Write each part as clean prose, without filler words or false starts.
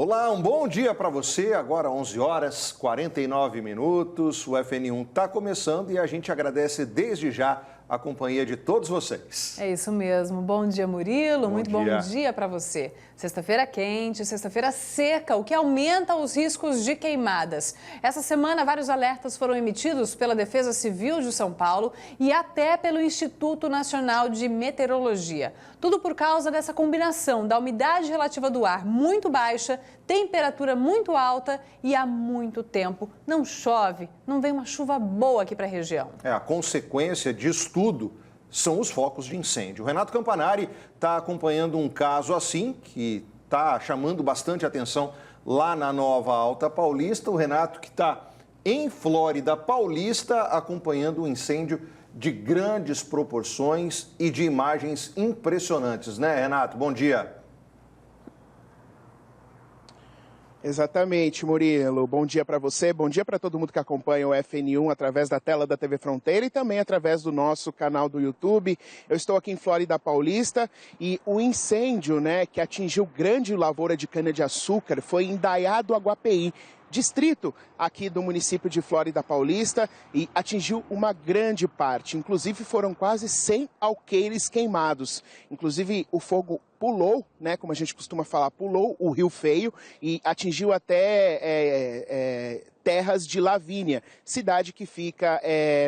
Olá, um bom dia para você. Agora 11 horas 49 minutos. O FN1 está começando e a gente agradece desde já a companhia de todos vocês. É isso mesmo. Bom dia, Murilo. Muito bom dia para você. Sexta-feira quente, sexta-feira seca, o que aumenta os riscos de queimadas. Essa semana, vários alertas foram emitidos pela Defesa Civil de São Paulo e até pelo Instituto Nacional de Meteorologia. Tudo por causa dessa combinação da umidade relativa do ar muito baixa, temperatura muito alta e há muito tempo não chove, não vem uma chuva boa aqui para a região. A consequência disso tudo são os focos de incêndio. O Renato Campanari está acompanhando um caso assim, que está chamando bastante atenção lá na Nova Alta Paulista. O Renato que está em Flórida Paulista acompanhando um incêndio de grandes proporções e de imagens impressionantes, né, Renato? Bom dia. Exatamente, Murilo. Bom dia para você, bom dia para todo mundo que acompanha o FN1 através da tela da TV Fronteira e também através do nosso canal do YouTube. Eu estou aqui em Flórida Paulista e o incêndio, que atingiu grande lavoura de cana-de-açúcar foi em Indaiá do Aguapeí, distrito aqui do município de Flórida Paulista, e atingiu uma grande parte. Inclusive foram quase 100 alqueires queimados. Inclusive o fogo pulou, como a gente costuma falar, pulou o Rio Feio e atingiu até terras de Lavínia, cidade que fica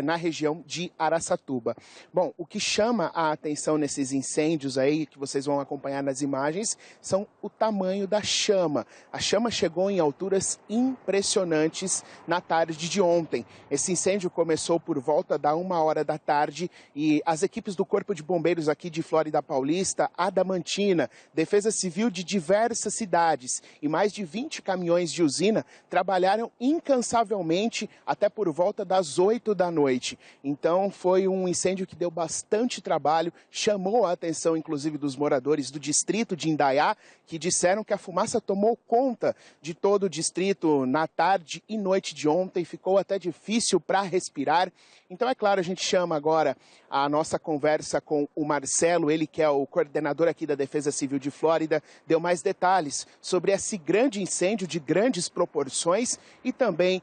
na região de Araçatuba. Bom, o que chama a atenção nesses incêndios aí, que vocês vão acompanhar nas imagens, são o tamanho da chama. A chama chegou em alturas impressionantes na tarde de ontem. Esse incêndio começou por volta da 1h da tarde e as equipes do Corpo de Bombeiros aqui de Flórida Paulista, Adamantina, Defesa Civil de diversas cidades e mais de 20 caminhões de usina trabalharam incansavelmente até por volta das 8 da noite. Então foi um incêndio que deu bastante trabalho, chamou a atenção inclusive dos moradores do distrito de Indaiá, que disseram que a fumaça tomou conta de todo o distrito na tarde e noite de ontem, ficou até difícil para respirar. Então, é claro, a gente chama agora a nossa conversa com o Marcelo, ele que é o coordenador aqui da Defesa Civil de Flórida, deu mais detalhes sobre esse grande incêndio de grandes proporções e também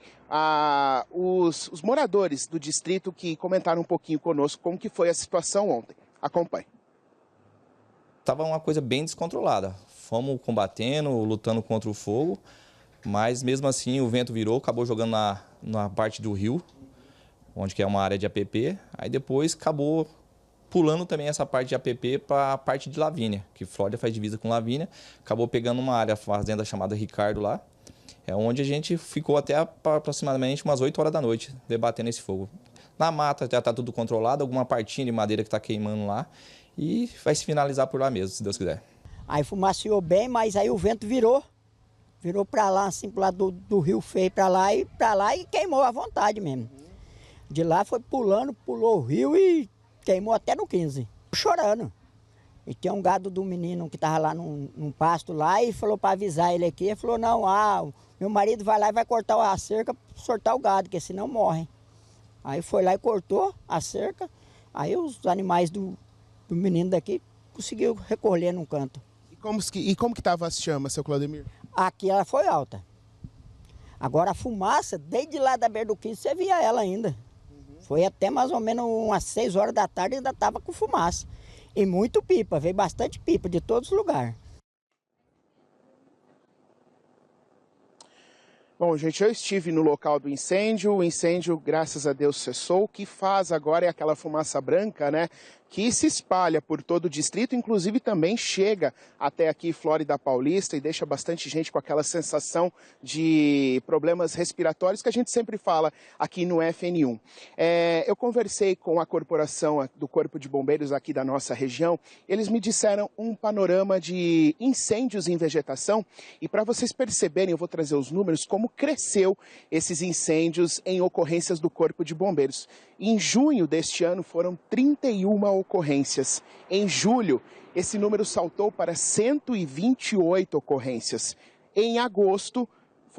os moradores do distrito que comentaram um pouquinho conosco como que foi a situação ontem. Acompanhe. Estava uma coisa bem descontrolada. Fomos combatendo, lutando contra o fogo, mas mesmo assim o vento virou, acabou jogando na parte do rio, onde que é uma área de APP, aí depois acabou pulando também essa parte de APP para a parte de Lavínia, que Flórida faz divisa com Lavínia, acabou pegando uma área, fazenda chamada Ricardo lá, onde a gente ficou até aproximadamente umas 8 horas da noite debatendo esse fogo. Na mata já está tudo controlado, alguma partinha de madeira que está queimando lá e vai se finalizar por lá mesmo, se Deus quiser. Aí fumaciou bem, mas aí o vento virou para lá, assim, pro lado do Rio Feio para lá e queimou à vontade mesmo. De lá foi pulando, pulou o rio e queimou até no 15, chorando. E tem um gado do menino que estava lá num pasto lá e falou para avisar ele aqui. Ele falou, não, meu marido vai lá e vai cortar a cerca para soltar o gado, porque senão morre. Aí foi lá e cortou a cerca, aí os animais do menino daqui conseguiu recolher num canto. E como que estava as chamas, seu Claudemir? Aqui ela foi alta. Agora a fumaça, desde lá da beira do 15, você via ela ainda. Foi até mais ou menos umas 6 horas da tarde e ainda estava com fumaça. E muito pipa, veio bastante pipa de todos os lugares. Bom, gente, eu estive no local do incêndio, o incêndio, graças a Deus, cessou. O que faz agora é aquela fumaça branca, que se espalha por todo o distrito, inclusive também chega até aqui Flórida Paulista e deixa bastante gente com aquela sensação de problemas respiratórios que a gente sempre fala aqui no FN1. Eu conversei com a corporação do Corpo de Bombeiros aqui da nossa região, eles me disseram um panorama de incêndios em vegetação e para vocês perceberem, eu vou trazer os números, como cresceu esses incêndios em ocorrências do Corpo de Bombeiros. Em junho deste ano foram 31 ocorrências. Em julho, esse número saltou para 128 ocorrências. Em agosto,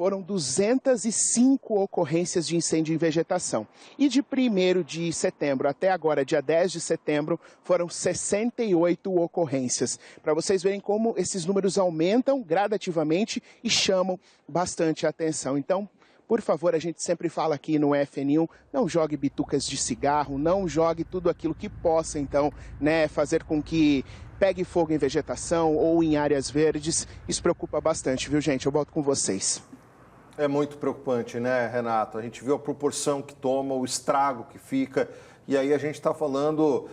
foram 205 ocorrências de incêndio em vegetação. E de 1º de setembro até agora, dia 10 de setembro, foram 68 ocorrências. Para vocês verem como esses números aumentam gradativamente e chamam bastante atenção. Então, por favor, a gente sempre fala aqui no FNU, não jogue bitucas de cigarro, não jogue tudo aquilo que possa, então, fazer com que pegue fogo em vegetação ou em áreas verdes. Isso preocupa bastante, viu, gente? Eu volto com vocês. É muito preocupante, né, Renato? A gente viu a proporção que toma, o estrago que fica. E aí a gente está falando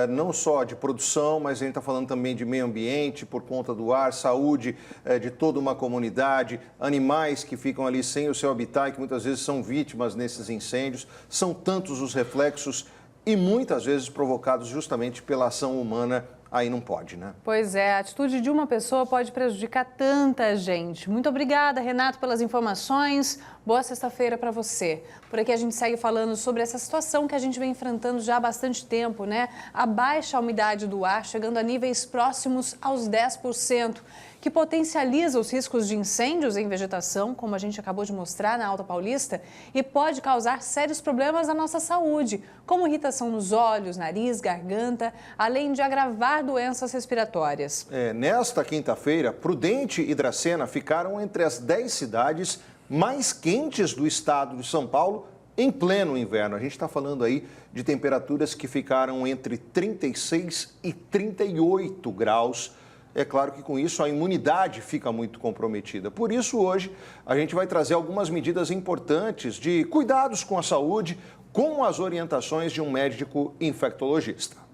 não só de produção, mas a gente está falando também de meio ambiente, por conta do ar, saúde de toda uma comunidade, animais que ficam ali sem o seu habitat e que muitas vezes são vítimas nesses incêndios. São tantos os reflexos e muitas vezes provocados justamente pela ação humana. Aí não pode, né? Pois é, a atitude de uma pessoa pode prejudicar tanta gente. Muito obrigada, Renato, pelas informações. Boa sexta-feira para você. Por aqui a gente segue falando sobre essa situação que a gente vem enfrentando já há bastante tempo, né? A baixa umidade do ar, chegando a níveis próximos aos 10%, que potencializa os riscos de incêndios em vegetação, como a gente acabou de mostrar na Alta Paulista, e pode causar sérios problemas à nossa saúde, como irritação nos olhos, nariz, garganta, além de agravar doenças respiratórias. Nesta quinta-feira, Prudente e Dracena ficaram entre as 10 cidades mais quentes do estado de São Paulo em pleno inverno. A gente está falando aí de temperaturas que ficaram entre 36 e 38 graus. É claro que com isso a imunidade fica muito comprometida. Por isso hoje a gente vai trazer algumas medidas importantes de cuidados com a saúde, com as orientações de um médico infectologista.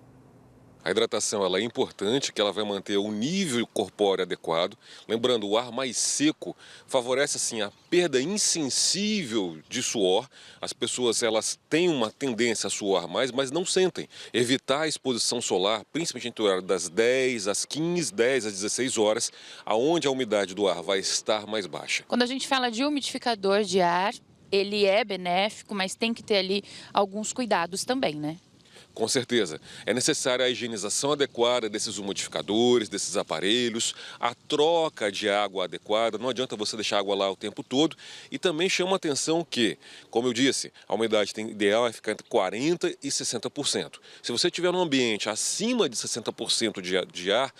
A hidratação ela é importante, que ela vai manter o nível corpóreo adequado. Lembrando, o ar mais seco favorece assim a perda insensível de suor. As pessoas elas têm uma tendência a suar mais, mas não sentem. Evitar a exposição solar, principalmente entre o horário das 10 às 15, 10 às 16 horas, aonde a umidade do ar vai estar mais baixa. Quando a gente fala de umidificador de ar, ele é benéfico, mas tem que ter ali alguns cuidados também, né? Com certeza. É necessária a higienização adequada desses umidificadores, desses aparelhos, a troca de água adequada. Não adianta você deixar a água lá o tempo todo. E também chama a atenção que, como eu disse, a umidade ideal é ficar entre 40% e 60%. Se você estiver num ambiente acima de 60% de ar,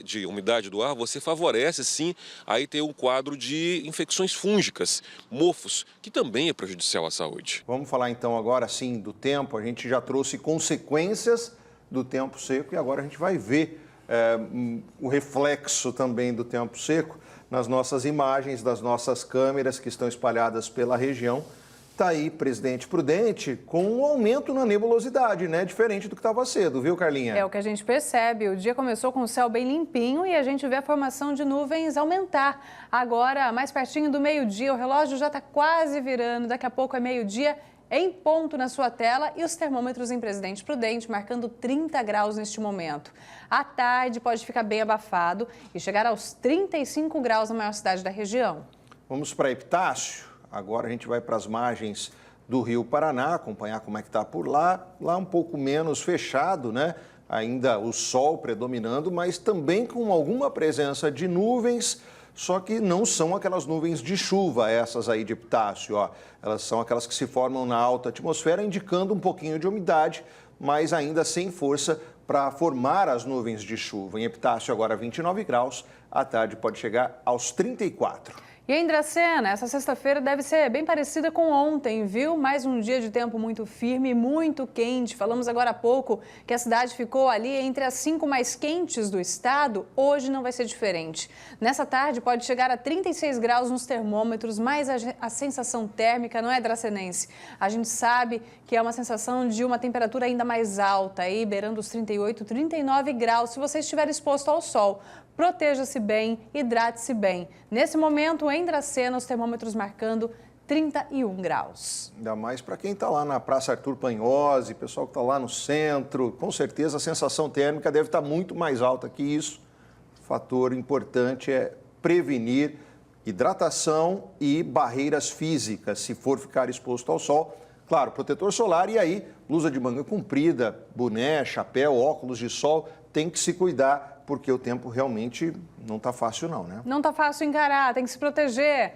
de umidade do ar, você favorece sim aí ter um quadro de infecções fúngicas, mofos, que também é prejudicial à saúde. Vamos falar então agora sim do tempo. A gente já trouxe consequências do tempo seco e agora a gente vai ver o reflexo também do tempo seco nas nossas imagens, das nossas câmeras que estão espalhadas pela região. Está aí Presidente Prudente com um aumento na nebulosidade, né? Diferente do que estava cedo, viu, Carlinha? É o que a gente percebe. O dia começou com o céu bem limpinho e a gente vê a formação de nuvens aumentar. Agora, mais pertinho do meio-dia, o relógio já está quase virando. Daqui a pouco é meio-dia em ponto na sua tela e os termômetros em Presidente Prudente marcando 30 graus neste momento. À tarde pode ficar bem abafado e chegar aos 35 graus na maior cidade da região. Vamos para Epitácio. Agora a gente vai para as margens do Rio Paraná, acompanhar como é que está por lá. Lá um pouco menos fechado, né? Ainda o sol predominando, mas também com alguma presença de nuvens. Só que não são aquelas nuvens de chuva, essas aí de Epitácio, ó. Elas são aquelas que se formam na alta atmosfera, indicando um pouquinho de umidade, mas ainda sem força para formar as nuvens de chuva. Em Epitácio agora 29 graus, à tarde pode chegar aos 34. E em Dracena, essa sexta-feira deve ser bem parecida com ontem, viu? Mais um dia de tempo muito firme, muito quente. Falamos agora há pouco que a cidade ficou ali entre as 5 mais quentes do estado. Hoje não vai ser diferente. Nessa tarde pode chegar a 36 graus nos termômetros, mas a sensação térmica não é dracenense. A gente sabe que é uma sensação de uma temperatura ainda mais alta, aí beirando os 38, 39 graus, se você estiver exposto ao sol. Proteja-se bem, hidrate-se bem. Nesse momento, em Dracena, os termômetros marcando 31 graus. Ainda mais para quem está lá na Praça Arthur Panhose, pessoal que está lá no centro. Com certeza a sensação térmica deve estar muito mais alta que isso. Fator importante é prevenir hidratação e barreiras físicas, se for ficar exposto ao sol. Claro, protetor solar e aí blusa de manga comprida, boné, chapéu, óculos de sol, tem que se cuidar, porque o tempo realmente não está fácil não, né? Não está fácil encarar, tem que se proteger.